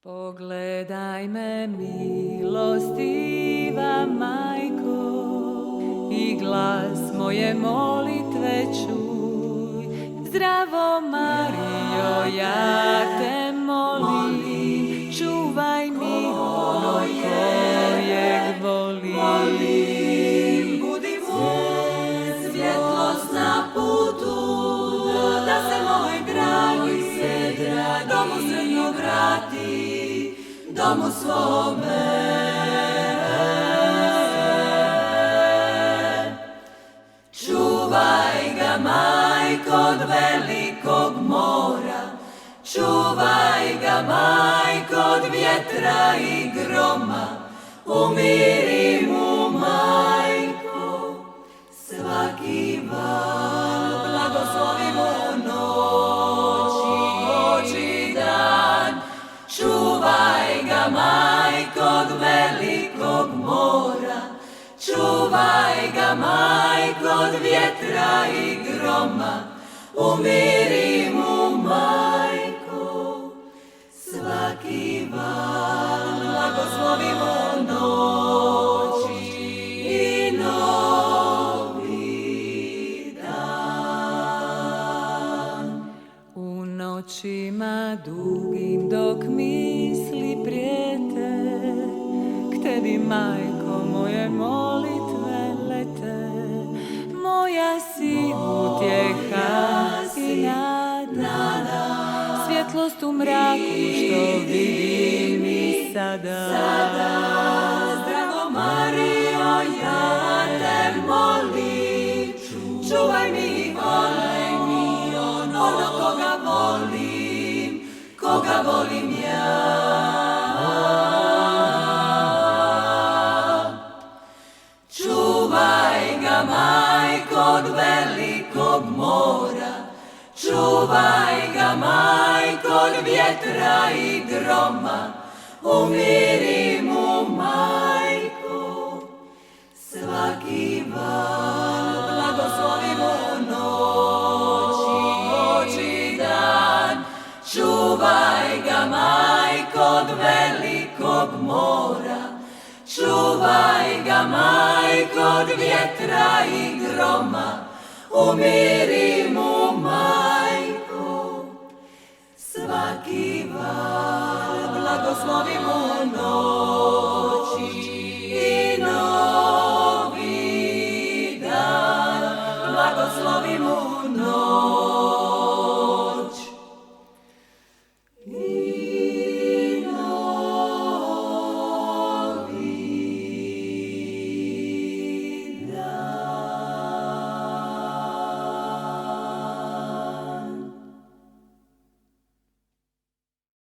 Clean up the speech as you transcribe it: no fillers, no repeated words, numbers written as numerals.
Pogledaj me, milostiva Majko, i glas moje molitve čuj. Zdravo Marijo, ja te molim, čuvaj mi ono kojeg volim. Budi mu svjetlost na putu, da se moj dragi domu sretno vrati, domu svome. Čuvaj ga, majko, od velikog mora, čuvaj ga, majko, od vjetra i groma, umiri mu, majko, svaki val, blagoslovi mu noć i dan. Čuvaj ga, majko, od velikog mora, čuvaj ga, majko, od vjetra i groma, umiri mu, majko, svaki val, blagoslovi mu noć i novi dan. U noćima dugim dok misli prijete, k tebi, majko, moje molitve lete. Moja si utjeha i nada, svjetlost u mraku što vidim i sada. Zdravo Marijo, ja te molim, čuvaj mi, volej mi ono koga volim ja. Čuvaj ga, majko, od velikog mora, čuvaj ga, majko, od vjetra i groma, umiri mu, majko, svaki val, blagoslovi mu noć i dan. Čuvaj ga, majko, od velikog mora, čuvaj ga, majko, od vjetra i groma, umiri mu, majko, svaki val, blagoslovi mu noć